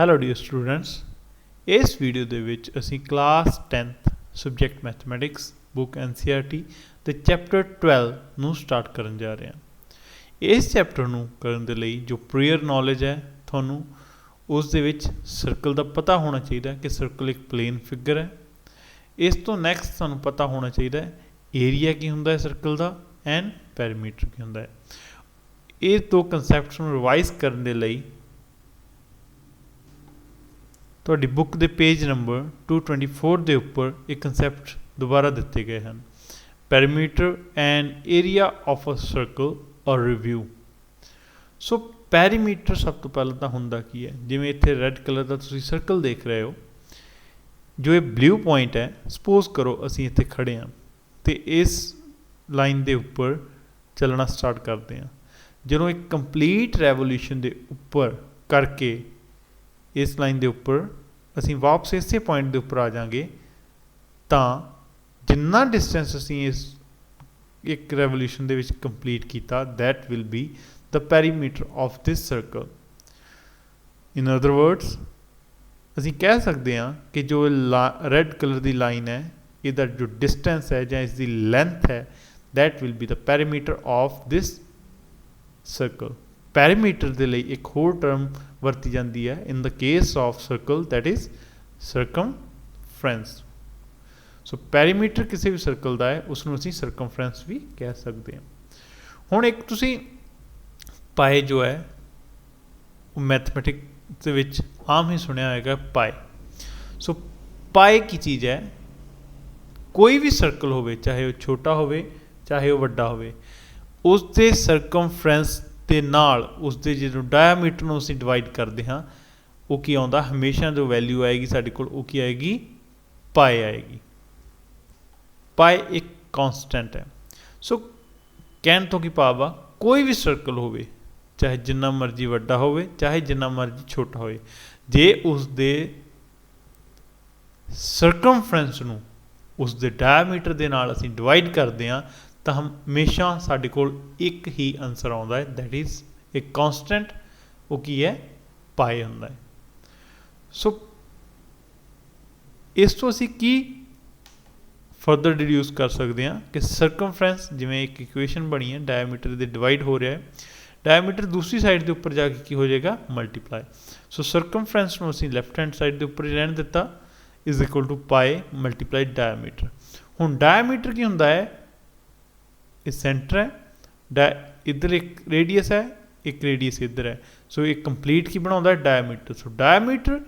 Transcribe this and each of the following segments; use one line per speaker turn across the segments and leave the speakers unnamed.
Hello dear students, ਇਸ video ਦੇ ਵਿੱਚ ਅਸੀਂ class 10th subject mathematics book NCERT ਤੇ ਚੈਪਟਰ 12 ਨੂੰ ਸਟਾਰਟ ਕਰਨ ਜਾ ਰਹੇ ਹਾਂ। ਇਸ ਚੈਪਟਰ ਨੂੰ ਕਰਨ ਦੇ ਲਈ ਜੋ ਪ੍ਰੀਅਰ ਨੌਲੇਜ ਹੈ ਤੁਹਾਨੂੰ ਉਸ ਦੇ ਵਿੱਚ ਸਰਕਲ ਦਾ ਪਤਾ ਹੋਣਾ ਚਾਹੀਦਾ ਕਿ ਸਰਕਲ ਇੱਕ ਪਲੇਨ ਫਿਗਰ ਹੈ। ਇਸ ਤੋਂ ਨੈਕਸਟ ਤੁਹਾਨੂੰ ਪਤਾ ਹੋਣਾ ਚਾਹੀਦਾ ਹੈ ਏਰੀਆ ਕੀ ਹੁੰਦਾ ਹੈ ਸਰਕਲ ਦਾ ਐਂਡ ਪੈਰੀਮੀਟਰ ਕੀ ਹੁੰਦਾ ਹੈ। ਇਹ ਦੋ ਕਨਸੈਪਟਸ ਨੂੰ ਰਿਵਾਈਜ਼ ਕਰਨ ਦੇ ਲਈ ਤੁਹਾਡੀ ਬੁੱਕ ਦੇ ਪੇਜ ਨੰਬਰ 224 ਦੇ ਉੱਪਰ ਇਹ ਕਨਸੈਪਟ ਦੁਬਾਰਾ ਦਿੱਤੇ ਗਏ ਹਨ। Perimeter and area of a circle ਔਰ ਰਿਵਿਊ। ਸੋ ਪੈਰੀਮੀਟਰ ਸਭ ਤੋਂ ਪਹਿਲਾਂ ਤਾਂ ਹੁੰਦਾ ਕੀ ਹੈ, ਜਿਵੇਂ ਇੱਥੇ ਰੈੱਡ ਕਲਰ ਦਾ ਤੁਸੀਂ ਸਰਕਲ ਦੇਖ ਰਹੇ ਹੋ, ਜੋ ਇਹ ਬਲੂ ਪੁਆਇੰਟ ਹੈ, ਸਪੋਜ਼ ਕਰੋ ਅਸੀਂ ਇੱਥੇ ਖੜੇ ਹਾਂ ਅਤੇ ਇਸ ਲਾਈਨ ਦੇ ਉੱਪਰ ਚੱਲਣਾ ਸਟਾਰਟ ਕਰਦੇ ਹਾਂ। ਜਦੋਂ ਇੱਕ ਕੰਪਲੀਟ ਰੈਵੋਲੂਸ਼ਨ ਦੇ ਉੱਪਰ ਕਰਕੇ ਇਸ ਲਾਈਨ ਦੇ ਉੱਪਰ ਅਸੀਂ ਵਾਪਸ ਇਸੇ ਪੁਆਇੰਟ ਦੇ ਉੱਪਰ ਆ ਜਾਵਾਂਗੇ ਤਾਂ ਜਿੰਨਾ ਡਿਸਟੈਂਸ ਅਸੀਂ ਇਸ ਇੱਕ ਰੈਵੋਲੂਸ਼ਨ ਦੇ ਵਿੱਚ ਕੰਪਲੀਟ ਕੀਤਾ that will be the perimeter of this circle. In other words ਅਸੀਂ ਕਹਿ ਸਕਦੇ ਹਾਂ ਕਿ ਜੋ ਰੈੱਡ ਕਲਰ ਦੀ ਲਾਈਨ ਹੈ ਇਹਦਾ ਜੋ ਡਿਸਟੈਂਸ ਹੈ ਜਾਂ ਇਸ ਦੀ ਲੈਂਥ ਹੈ that will be the perimeter of this circle. Perimeter ਦੇ ਲਈ ਇੱਕ ਹੋਰ ਟਰਮ ਵਰਤੀ ਜਾਂਦੀ ਹੈ in the case of circle that is circumference. So perimeter ਕਿਸੇ ਵੀ ਸਰਕਲ ਦਾ ਹੈ ਉਸਨੂੰ ਅਸੀਂ ਸਰਕਮਫਰੈਂਸ ਵੀ ਕਹਿ ਸਕਦੇ ਹਾਂ। ਹੁਣ ਇੱਕ ਤੁਸੀਂ ਪਾਏ ਜੋ ਹੈ ਉਹ ਮੈਥਮੈਟਿਕਸ ਦੇ ਵਿੱਚ ਆਮ ਹੀ ਸੁਣਿਆ ਹੋਏਗਾ ਪਾਏ। ਸੋ ਪਾਏ ਕੀ ਚੀਜ਼ ਹੈ? ਕੋਈ ਵੀ ਸਰਕਲ ਹੋਵੇ ਚਾਹੇ ਉਹ ਛੋਟਾ ਹੋਵੇ ਚਾਹੇ ਉਹ ਵੱਡਾ ਹੋਵੇ, ਉਸ ਦੇ ਸਰਕਮਫਰੈਂਸ ਦੇ ਨਾਲ ਉਸਦੇ ਜਦੋਂ ਡਾਇਆਮੀਟਰ ਨੂੰ ਅਸੀਂ ਡਿਵਾਈਡ ਕਰਦੇ ਹਾਂ ਉਹ ਕੀ ਆਉਂਦਾ, ਹਮੇਸ਼ਾ ਜੋ ਵੈਲਿਊ ਆਏਗੀ ਸਾਡੇ ਕੋਲ ਉਹ ਕੀ ਆਏਗੀ, ਪਾਏ ਆਏਗੀ। ਪਾਏ ਇੱਕ ਕੌਂਸਟੈਂਟ ਹੈ। ਸੋ ਕਹਿਣ ਤੋਂ ਕੀ ਭਾਵ ਆ, ਕੋਈ ਵੀ ਸਰਕਲ ਹੋਵੇ ਚਾਹੇ ਜਿੰਨਾ ਮਰਜ਼ੀ ਵੱਡਾ ਹੋਵੇ ਚਾਹੇ ਜਿੰਨਾ ਮਰਜ਼ੀ ਛੋਟਾ ਹੋਵੇ, ਜੇ ਉਸਦੇ ਸਰਕਮਫਰੈਂਸ ਨੂੰ ਉਸਦੇ ਡਾਇਆਮੀਟਰ ਦੇ ਨਾਲ ਅਸੀਂ ਡਿਵਾਈਡ ਕਰਦੇ ਹਾਂ ਤਾਂ ਹਮੇਸ਼ਾ ਸਾਡੇ ਕੋਲ ਇੱਕ ਹੀ ਆਨਸਰ ਆਉਂਦਾ ਹੈ ਦੈਟ ਇਜ਼ ਇੱਕ ਕੌਂਸਟੈਂਟ। ਉਹ ਕੀ ਹੈ, ਪਾਏ ਹੁੰਦਾ ਹੈ। ਸੋ ਇਸ ਤੋਂ ਅਸੀਂ ਕੀ ਫਰਦਰ ਡਿਡਿਊਸ ਕਰ ਸਕਦੇ ਹਾਂ ਕਿ ਸਰਕਮਫਰੈਂਸ ਜਿਵੇਂ ਇੱਕ ਇਕੁਏਸ਼ਨ ਬਣੀ ਹੈ, ਡਾਇਆਮੀਟਰ ਦੇ ਡਿਵਾਈਡ ਹੋ ਰਿਹਾ ਹੈ, ਡਾਇਆਮੀਟਰ ਦੂਸਰੀ ਸਾਈਡ ਦੇ ਉੱਪਰ ਜਾ ਕੇ ਕੀ ਹੋ ਜਾਏਗਾ, ਮਲਟੀਪਲਾਈ। ਸੋ ਸਰਕਮਫਰੈਂਸ ਨੂੰ ਅਸੀਂ ਲੈਫਟ ਹੈਂਡ ਸਾਈਡ ਦੇ ਉੱਪਰ ਹੀ ਰਹਿਣ ਦਿੱਤਾ ਇਜ਼ ਇਕੁਅਲ ਟੂ ਪਾਏ ਮਲਟੀਪਲਾਈ ਡਾਇਆਮੀਟਰ। ਹੁਣ ਡਾਇਆਮੀਟਰ ਕੀ ਹੁੰਦਾ ਹੈ, ਇਹ ਸੈਂਟਰ ਹੈ, ਇੱਧਰ ਇੱਕ ਰੇਡੀਅਸ ਹੈ, ਇੱਕ ਰੇਡੀਅਸ ਇੱਧਰ ਹੈ। ਸੋ ਇਹ ਕੰਪਲੀਟ ਕੀ ਬਣਾਉਂਦਾ, ਡਾਇਆਮੀਟਰ। ਸੋ ਡਾਇਆਮੀਟਰ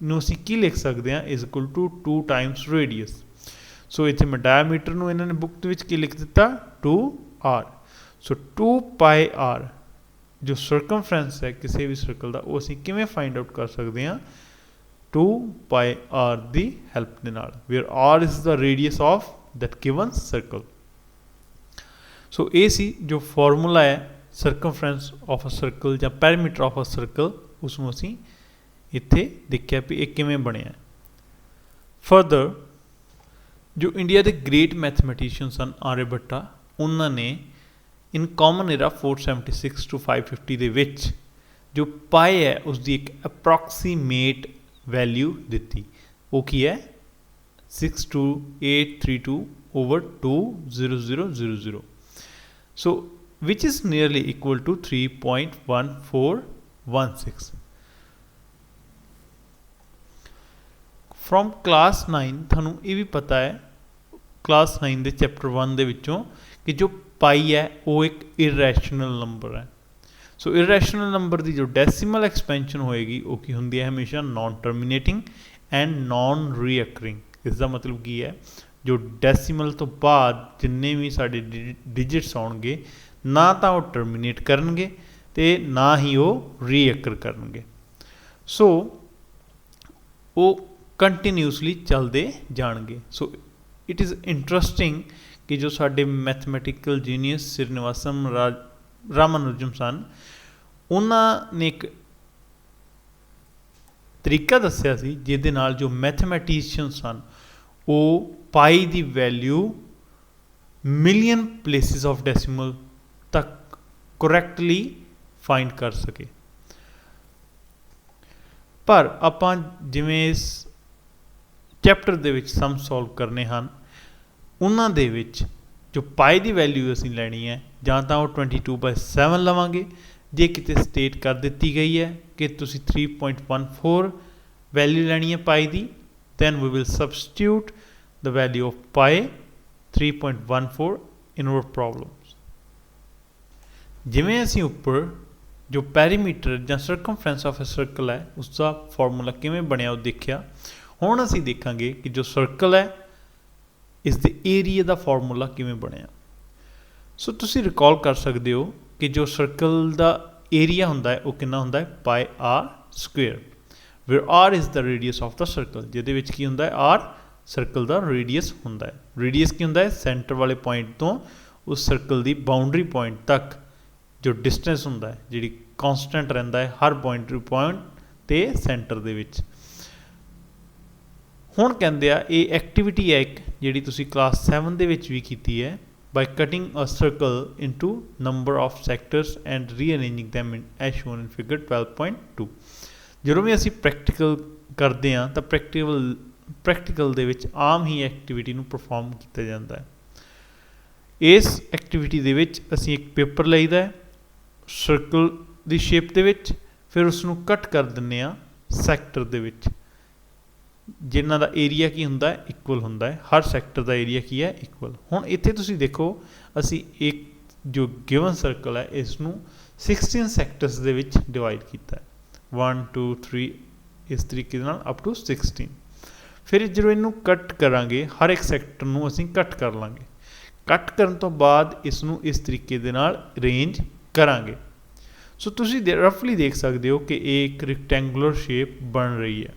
ਨੂੰ ਅਸੀਂ ਕੀ ਲਿਖ ਸਕਦੇ ਹਾਂ, is equal to 2 times radius. So ਇੱਥੇ ਮੈਂ ਡਾਇਆਮੀਟਰ ਨੂੰ ਇਹਨਾਂ ਨੇ ਬੁੱਕ ਦੇ ਵਿੱਚ ਕੀ ਲਿਖ ਦਿੱਤਾ, 2r। ਸੋ 2 ਪਾਈ r ਜੋ ਸਰਕਮਫਰੈਂਸ ਹੈ ਕਿਸੇ ਵੀ ਸਰਕਲ ਦਾ, ਉਹ ਅਸੀਂ ਕਿਵੇਂ ਫਾਈਂਡ ਆਊਟ ਕਰ ਸਕਦੇ ਹਾਂ, 2 ਪਾਈ r ਦੀ ਹੈਲਪ ਦੇ ਨਾਲ, where r is the radius of that given circle. So ਇਹ ਸੀ ਜੋ ਫਾਰਮੂਲਾ ਹੈ ਸਰਕਮਫਰੈਂਸ ਆਫ ਅ ਸਰਕਲ ਜਾਂ ਪੈਰੀਮੀਟਰ ਆਫ ਅ ਸਰਕਲ, ਉਸ ਨੂੰ ਅਸੀਂ ਇੱਥੇ ਦੇਖਿਆ ਵੀ ਇਹ ਕਿਵੇਂ ਬਣਿਆ। ਫਰਦਰ ਜੋ ਇੰਡੀਆ ਦੇ ਗ੍ਰੇਟ ਮੈਥਮੈਟੀਸ਼ੀਅਨ ਸਨ ਆਰਿਆਭੱਟਾ, ਉਹਨਾਂ ਨੇ ਇਨ ਕਾਮਨ ਏਰਾ 476 to 550 ਦੇ ਵਿੱਚ ਜੋ ਪਾਏ ਹੈ ਉਸਦੀ ਇੱਕ ਅਪਰੋਕਸੀਮੇਟ ਵੈਲਿਊ ਦਿੱਤੀ। ਉਹ ਕੀ ਹੈ, 62832 over 20000। So which is nearly equal to 3.1416. From class 9 ਤੁਹਾਨੂੰ ਇਹ ਵੀ ਪਤਾ ਹੈ ਕਲਾਸ 9 ਦੇ ਚੈਪਟਰ 1 ਦੇ ਵਿੱਚੋਂ ਕਿ ਜੋ ਪਾਈ ਹੈ ਉਹ ਇੱਕ ਇਰੈਸ਼ਨਲ ਨੰਬਰ ਹੈ। ਸੋ ਇਰੈਸ਼ਨਲ ਨੰਬਰ ਦੀ ਜੋ ਡੈਸੀਮਲ ਐਕਸਪੈਂਸ਼ਨ ਹੋਏਗੀ ਉਹ ਕੀ ਹੁੰਦੀ ਹੈ, ਹਮੇਸ਼ਾ ਨੋਨ ਟਰਮੀਨੇਟਿੰਗ ਐਂਡ ਨੋਨ ਰੀਅਕਰਿੰਗ। ਇਸ ਦਾ ਮਤਲਬ ਕੀ ਹੈ, ਜੋ ਡੈਸੀਮਲ ਤੋਂ ਬਾਅਦ ਜਿੰਨੇ ਵੀ ਸਾਡੇ ਡਿਜਿਟਸ ਆਉਣਗੇ ਨਾ ਤਾਂ ਉਹ ਟਰਮੀਨੇਟ ਕਰਨਗੇ ਅਤੇ ਨਾ ਹੀ ਉਹ ਰੀਅਕਰ ਕਰਨਗੇ। ਸੋ ਉਹ ਕੰਟੀਨਿਊਸਲੀ ਚੱਲਦੇ ਜਾਣਗੇ। ਸੋ ਇਟ ਇਜ਼ ਇੰਟਰਸਟਿੰਗ ਕਿ ਜੋ ਸਾਡੇ ਮੈਥਮੈਟੀਕਲ ਜੀਨੀਅਸ ਸ੍ਰੀਨਿਵਾਸਨ ਰਾਮਾਨੁਜਮ ਸਨ, ਉਹਨਾਂ ਨੇ ਇੱਕ ਤਰੀਕਾ ਦੱਸਿਆ ਸੀ ਜਿਹਦੇ ਨਾਲ ਜੋ ਮੈਥਮੈਟੀਸ਼ੀਅਨ ਸਨ ਉਹ ਪਾਈ ਦੀ value million places of decimal ਤੱਕ ਕਰੈਕਟਲੀ ਫਾਈਂਡ ਕਰ ਸਕੇ। पर ਆਪਾਂ ਜਿਵੇਂ ਇਸ ਚੈਪਟਰ ਦੇ ਵਿੱਚ ਸਮ ਸੋਲਵ ਕਰਨੇ ਹਨ ਉਹਨਾਂ ਦੇ ਵਿੱਚ ਜੋ ਪਾਈ ਦੀ ਵੈਲਿਊ ਅਸੀਂ ਲੈਣੀ ਹੈ ਜਾਂ ਤਾਂ ਉਹ 22/7 ਲਵਾਂਗੇ ਜੇ ਕਿਤੇ ਸਟੇਟ ਕਰ ਦਿੱਤੀ ਗਈ ਹੈ ਕਿ ਤੁਸੀਂ 3.14 ਵੈਲਿਊ ਲੈਣੀ ਹੈ ਪਾਈ ਦੀ then we will substitute the value of pi 3.14 in our problems ਜਿਵੇਂ ਅਸੀਂ ਉੱਪਰ ਜੋ ਪੈਰੀਮੀਟਰ ਜਾਂ ਸਰਕਮਫਰੈਂਸ ਆਫ ਅ ਸਰਕਲ ਹੈ ਉਸ ਦਾ ਫਾਰਮੂਲਾ ਕਿਵੇਂ ਬਣਿਆ ਉਹ ਦੇਖਿਆ ਹੁਣ ਅਸੀਂ ਦੇਖਾਂਗੇ ਕਿ ਜੋ ਸਰਕਲ ਹੈ ਇਸ ਦੇ ਏਰੀਆ ਦਾ ਫਾਰਮੂਲਾ ਕਿਵੇਂ ਬਣਿਆ ਸੋ ਤੁਸੀਂ ਰਿਕਾਲ ਕਰ ਸਕਦੇ ਹੋ ਕਿ ਜੋ ਸਰਕਲ ਦਾ ਏਰੀਆ ਹੁੰਦਾ ਹੈ ਉਹ ਕਿੰਨਾ ਹੁੰਦਾ ਹੈ pi r square where r is the radius of the circle ਜਿਹਦੇ ਵਿੱਚ ਕੀ ਹੁੰਦਾ ਹੈ r ਸਰਕਲ ਦਾ ਰੇਡੀਅਸ ਹੁੰਦਾ ਹੈ ਰੇਡੀਅਸ ਕੀ ਹੁੰਦਾ ਹੈ ਸੈਂਟਰ ਵਾਲੇ ਪੁਆਇੰਟ ਤੋਂ ਉਸ ਸਰਕਲ ਦੀ ਬਾਉਂਡਰੀ ਪੁਆਇੰਟ ਤੱਕ ਜੋ ਡਿਸਟੈਂਸ ਹੁੰਦਾ ਹੈ ਜਿਹੜੀ ਕਾਂਸਟੈਂਟ ਰਹਿੰਦਾ ਹੈ ਹਰ ਪੁਆਇੰਟ ਟੂ ਪੁਆਇੰਟ ਤੇ ਸੈਂਟਰ ਦੇ ਵਿੱਚ ਹੁਣ ਕਹਿੰਦੇ ਆ ਇਹ ਐਕਟੀਵਿਟੀ ਹੈ ਇੱਕ ਜਿਹੜੀ ਤੁਸੀਂ ਕਲਾਸ 7 ਦੇ ਵਿੱਚ ਵੀ ਕੀਤੀ ਹੈ by cutting a circle into number of sectors and rearranging them as shown in figure 12.2 ਜਦੋਂ ਵੀ ਅਸੀਂ ਪ੍ਰੈਕਟੀਕਲ ਕਰਦੇ ਹਾਂ ਤਾਂ ਪ੍ਰੈਕਟੀਕਲ ਦੇ ਵਿੱਚ ਆਮ ਹੀ ਐਕਟੀਵਿਟੀ ਨੂੰ ਪਰਫਾਰਮ ਕੀਤਾ ਜਾਂਦਾ ਹੈ ਇਸ ਐਕਟੀਵਿਟੀ ਦੇ ਵਿੱਚ ਅਸੀਂ ਇੱਕ ਪੇਪਰ ਲਈਦਾ ਹੈ ਸਰਕਲ ਦੀ ਸ਼ੇਪ ਦੇ ਵਿੱਚ ਫਿਰ ਉਸ ਨੂੰ ਕੱਟ ਕਰ ਦਿੰਦੇ ਹਾਂ ਸੈਕਟਰ ਦੇ ਵਿੱਚ ਜਿਨ੍ਹਾਂ ਦਾ ਏਰੀਆ ਕੀ ਹੁੰਦਾ ਹੈ ਇਕੁਅਲ ਹੁੰਦਾ ਹੈ ਹਰ ਸੈਕਟਰ ਦਾ ਏਰੀਆ ਕੀ ਹੈ ਇਕੁਅਲ ਹੁਣ ਇੱਥੇ ਤੁਸੀਂ ਦੇਖੋ ਅਸੀਂ ਇੱਕ ਜੋ ਗਿਵਨ ਸਰਕਲ ਹੈ ਇਸ ਨੂੰ 16 ਸੈਕਟਰਸ ਦੇ ਵਿੱਚ ਡਿਵਾਈਡ ਕੀਤਾ ਹੈ 1 2 3 ਇਸ ਤਰੀਕੇ ਦੇ ਨਾਲ ਅਪ ਟੂ 16 ਫਿਰ ਜਦੋਂ ਇਹਨੂੰ ਕੱਟ ਕਰਾਂਗੇ ਹਰ ਇੱਕ ਸੈਕਟਰ ਨੂੰ ਅਸੀਂ ਕੱਟ ਕਰ ਲਾਂਗੇ ਕੱਟ ਕਰਨ ਤੋਂ ਬਾਅਦ ਇਸ ਨੂੰ ਇਸ ਤਰੀਕੇ ਦੇ ਨਾਲ ਅਰੇਂਜ ਕਰਾਂਗੇ ਸੋ ਤੁਸੀਂ ਰਫਲੀ ਦੇਖ ਸਕਦੇ ਹੋ ਕਿ ਇਹ ਇੱਕ ਰੈਕਟੈਂਗੂਲਰ ਸ਼ੇਪ ਬਣ ਰਹੀ ਹੈ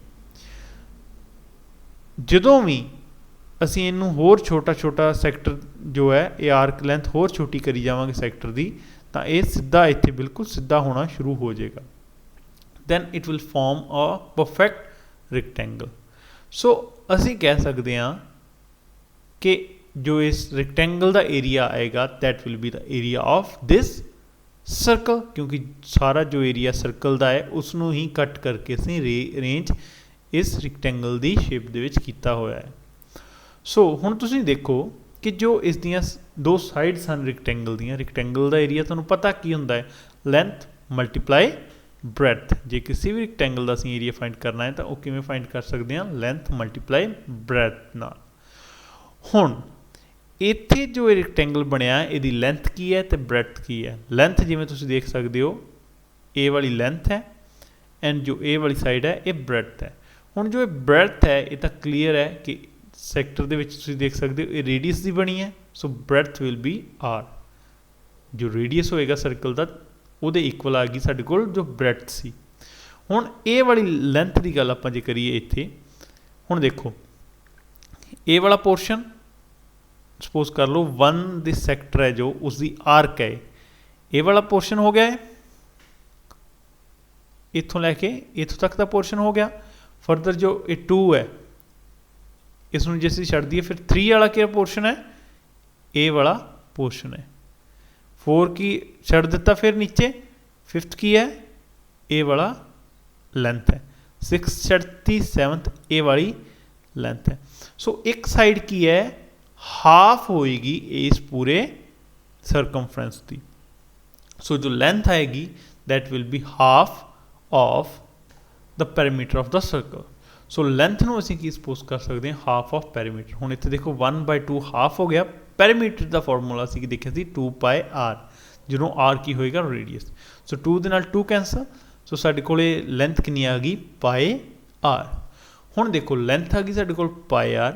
ਜਦੋਂ ਵੀ ਅਸੀਂ ਇਹਨੂੰ ਹੋਰ ਛੋਟਾ ਸੈਕਟਰ ਜੋ ਹੈ ਇਹ ਆਰਕ ਲੈਂਥ ਹੋਰ ਛੋਟੀ ਕਰੀ ਜਾਵਾਂਗੇ ਸੈਕਟਰ ਦੀ ਤਾਂ ਇਹ ਸਿੱਧਾ ਇੱਥੇ ਬਿਲਕੁਲ ਸਿੱਧਾ ਹੋਣਾ ਸ਼ੁਰੂ ਹੋ ਜਾਏਗਾ then it will form a perfect rectangle so ਅਸੀਂ ਕਹਿ ਸਕਦੇ ਹਾਂ ਕਿ ਜੋ ਇਸ rectangle ਦਾ ਏਰੀਆ ਆਏਗਾ that will be the area of this circle ਕਿਉਂਕਿ ਸਾਰਾ ਜੋ ਏਰੀਆ ਸਰਕਲ ਦਾ ਹੈ ਉਸ ਨੂੰ ਹੀ ਕੱਟ ਕਰਕੇ ਅਸੀਂ ਅਰੇਂਜ ਇਸ rectangle ਦੀ ਸ਼ੇਪ ਦੇ ਵਿੱਚ ਕੀਤਾ ਹੋਇਆ ਹੈ ਸੋ ਹੁਣ ਤੁਸੀਂ ਦੇਖੋ ਕਿ ਜੋ ਇਸ ਦੀਆਂ ਦੋ ਸਾਈਡਸ ਹਨ rectangle ਦਾ ਏਰੀਆ ਤੁਹਾਨੂੰ ਪਤਾ ਕੀ ਹੁੰਦਾ ਹੈ ਲੈਂਥ ਮਲਟੀਪਲਾਈ ਬ੍ਰੈਡਥ ਜੇ ਕਿਸੇ ਵੀ ਰੈਕਟੈਂਗਲ ਦਾ ਅਸੀਂ ਏਰੀਆ ਫਾਈਂਡ ਕਰਨਾ ਹੈ ਤਾਂ ਉਹ ਕਿਵੇਂ ਫਾਈਂਡ ਕਰ ਸਕਦੇ ਹਾਂ ਲੈਂਥ ਮਲਟੀਪਲਾਈ ਬ੍ਰੈਡਥ ਨਾਲ ਹੁਣ ਇੱਥੇ ਜੋ ਇਹ ਰੈਕਟੈਂਗਲ ਬਣਿਆ ਇਹਦੀ ਲੈਂਥ ਕੀ ਹੈ ਤੇ ਬ੍ਰੈਡਥ ਕੀ ਹੈ ਲੈਂਥ ਜਿਵੇਂ ਤੁਸੀਂ ਦੇਖ ਸਕਦੇ ਹੋ ਇਹ ਵਾਲੀ ਲੈਂਥ ਹੈ ਐਂਡ ਜੋ ਇਹ ਵਾਲੀ ਸਾਈਡ ਹੈ ਇਹ ਬ੍ਰੈਡਥ ਹੈ ਹੁਣ ਜੋ ਇਹ ਬ੍ਰੈਡਥ ਹੈ ਇਹ ਤਾਂ ਕਲੀਅਰ ਹੈ ਕਿ ਸੈਕਟਰ ਦੇ ਵਿੱਚ ਤੁਸੀਂ ਦੇਖ ਸਕਦੇ ਹੋ ਇਹ ਰੇਡੀਅਸ ਦੀ ਬਣੀ ਹੈ ਸੋ ਬ੍ਰੈਡਥ ਵਿਲ ਬੀ ਆਰ ਜੋ ਰੇਡੀਅਸ ਹੋਏਗਾ ਸਰਕਲ ਦਾ ਉਹਦੇ ਇਕੁਅਲ ਆ ਗਈ ਸਾਡੇ ਕੋਲ ਜੋ ਬ੍ਰੈਡਥ ਸੀ ਹੁਣ ਇਹ ਵਾਲੀ ਲੈਂਥ ਦੀ ਗੱਲ ਆਪਾਂ ਜੇ ਕਰੀਏ ਇੱਥੇ ਹੁਣ ਦੇਖੋ ਇਹ ਵਾਲਾ ਪੋਰਸ਼ਨ ਸਪੋਜ਼ ਕਰ ਲਓ 1 ਦੇ ਸੈਕਟਰ ਹੈ ਜੋ ਉਸ ਦੀ ਆਰਕ ਹੈ ਇਹ ਵਾਲਾ ਪੋਰਸ਼ਨ ਹੋ ਗਿਆ ਹੈ ਇੱਥੋਂ ਲੈ ਕੇ ਇੱਥੋਂ ਤੱਕ ਦਾ ਪੋਰਸ਼ਨ ਹੋ ਗਿਆ ਫਰਦਰ ਜੋ ਇਹ 2 ਹੈ ਇਸ ਨੂੰ ਜੇ ਅਸੀਂ ਛੱਡ ਦਈਏ ਫਿਰ 3 ਵਾਲਾ ਕੀ ਪੋਰਸ਼ਨ ਹੈ ਇਹ ਵਾਲਾ ਪੋਰਸ਼ਨ ਹੈ 4 ਕੀ ਛੱਡ ਦਿੱਤਾ ਫਿਰ ਨੀਚੇ 5th ਕੀ ਹੈ ਇਹ ਵਾਲਾ ਲੈਂਥ ਹੈ 6th ਛੱਡਤੀ 7th ਇਹ ਵਾਲੀ ਲੈਂਥ ਹੈ ਸੋ ਇੱਕ ਸਾਈਡ ਕੀ ਹੈ ਹਾਫ ਹੋਏਗੀ ਇਸ ਪੂਰੇ ਸਰਕਮਫਰੈਂਸ ਦੀ ਸੋ ਜੋ ਲੈਂਥ ਆਏਗੀ that will be half of the perimeter of the circle so length ਨੂੰ ਅਸੀਂ ਕੀ ਸਪੋਜ਼ ਕਰ ਸਕਦੇ ਹਾਂ ਹਾਫ ਆਫ ਪੈਰੀਮੀਟਰ ਹੁਣ ਇੱਥੇ ਦੇਖੋ 1/2 ਹਾਫ ਹੋ ਗਿਆ ਪੈਰੀਮੀਟਰ ਦਾ ਫਾਰਮੂਲਾ ਅਸੀਂ ਦੇਖਿਆ ਸੀ 2πr ਜਦੋਂ r ਕੀ ਹੋਏਗਾ ਰੇਡੀਅਸ ਸੋ 2 ਦੇ ਨਾਲ 2 ਕੈਂਸਲ ਸੋ ਸਾਡੇ ਕੋਲ ਲੈਂਥ ਕਿੰਨੀ ਆ ਗਈ πr ਹੁਣ ਦੇਖੋ ਲੈਂਥ ਆ ਗਈ ਸਾਡੇ ਕੋਲ πr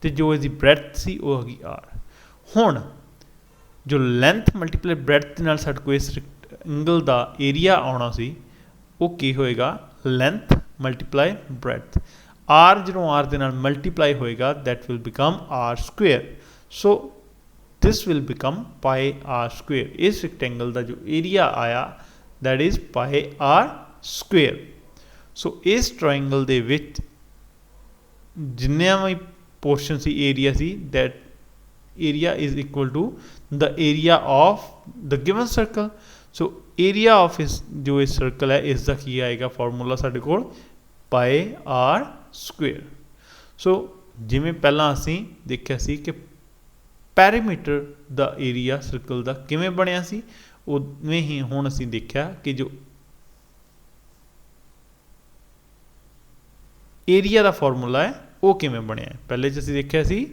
ਤੇ ਜੋ ਇਹਦੀ ਬ੍ਰੈਡਥ ਸੀ ਉਹ ਆ ਗਈ r ਹੁਣ ਜੋ ਲੈਂਥ ਮਲਟੀਪਲਾਈ ਬ੍ਰੈਡਥ ਦੇ ਨਾਲ ਸਾਡੇ ਕੋਲ ਇਸ ਐਂਗਲ ਦਾ ਏਰੀਆ ਆਉਣਾ ਸੀ ਉਹ ਕੀ ਹੋਏਗਾ ਲੈਂਥ ਮਲਟੀਪਲਾਈ ਬ੍ਰੈਡਥ r ਜਦੋਂ r ਦੇ ਨਾਲ ਮਲਟੀਪਲਾਈ ਹੋਏਗਾ that will become r square so this will become pi r square ਇਸ rectangle ਦਾ ਜੋ ਏਰੀਆ ਆਇਆ that is pi r square so ਇਸ triangle ਦੇ ਵਿੱਚ ਜਿੰਨਾ ਵੀ portion C area C that area is equal to the area of the given circle so area of ਇਸ ਜੋ ਇਸ ਸਰਕਲ ਹੈ ਇਸ ਦਾ ਕੀ ਆਏਗਾ ਫਾਰਮੂਲਾ ਸਾਡੇ ਕੋਲ ਪਾਏ ਆਰ ਸਕੁਏਅਰ। ਸੋ ਜਿਵੇਂ ਪਹਿਲਾਂ ਅਸੀਂ ਦੇਖਿਆ ਸੀ ਕਿ ਪੈਰੀਮੀਟਰ ਦਾ ਏਰੀਆ ਸਰਕਲ ਦਾ ਕਿਵੇਂ ਬਣਿਆ ਸੀ, ਉਵੇਂ ਹੀ ਹੁਣ ਅਸੀਂ ਦੇਖਿਆ ਕਿ ਜੋ ਏਰੀਆ ਦਾ ਫਾਰਮੂਲਾ ਹੈ ਉਹ ਕਿਵੇਂ ਬਣਿਆ ਹੈ। ਪਹਿਲੇ 'ਚ ਅਸੀਂ ਦੇਖਿਆ ਸੀ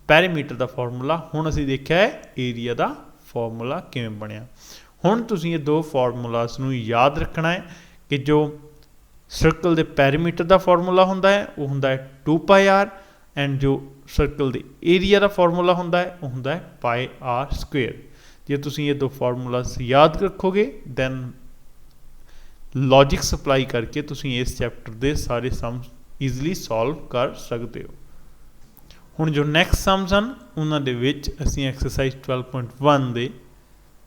ਪੈਰੀਮੀਟਰ ਦਾ ਫਾਰਮੂਲਾ, ਹੁਣ ਅਸੀਂ ਦੇਖਿਆ ਹੈ ਏਰੀਆ ਦਾ ਫਾਰਮੂਲਾ ਕਿਵੇਂ ਬਣਿਆ। ਹੁਣ ਤੁਸੀਂ ਇਹ ਦੋ ਫਾਰਮੂਲਾਸ ਨੂੰ ਯਾਦ ਰੱਖਣਾ ਹੈ ਕਿ ਜੋ ਸਰਕਲ ਦੇ ਪੈਰੀਮੀਟਰ ਦਾ ਫਾਰਮੂਲਾ ਹੁੰਦਾ ਹੈ ਉਹ ਹੁੰਦਾ ਹੈ 2πr, ਐਂਡ ਜੋ ਸਰਕਲ ਦੇ ਏਰੀਆ ਦਾ ਫਾਰਮੂਲਾ ਹੁੰਦਾ ਹੈ ਉਹ ਹੁੰਦਾ ਹੈ ਪਾਈ ਆਰ ਸਕੁਏਅਰ। ਜੇ ਤੁਸੀਂ ਇਹ ਦੋ ਫਾਰਮੂਲਾਸ ਯਾਦ ਰੱਖੋਗੇ ਦੈਨ ਲੌਜਿਕ ਸਪਲਾਈ ਕਰਕੇ ਤੁਸੀਂ ਇਸ ਚੈਪਟਰ ਦੇ ਸਾਰੇ ਸਮਸ ਈਜ਼ੀਲੀ ਸੋਲਵ ਕਰ ਸਕਦੇ ਹੋ। ਹੁਣ ਜੋ ਨੈਕਸਟ ਸਮਸ ਹਨ ਉਹਨਾਂ ਦੇ ਵਿੱਚ ਅਸੀਂ ਐਕਸਰਸਾਈਜ਼ 12.1 ਦੇ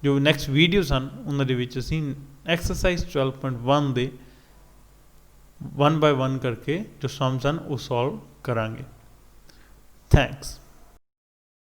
ਜੋ ਨੈਕਸਟ ਵੀਡੀਓਜ਼ ਹਨ ਉਹਨਾਂ ਦੇ ਵਿੱਚ ਅਸੀਂ ਐਕਸਰਸਾਈਜ਼ 12.1 ਦੇ 1 by 1 करके जो सम्स हैं वो सॉल्व करांगे। थैंक्स।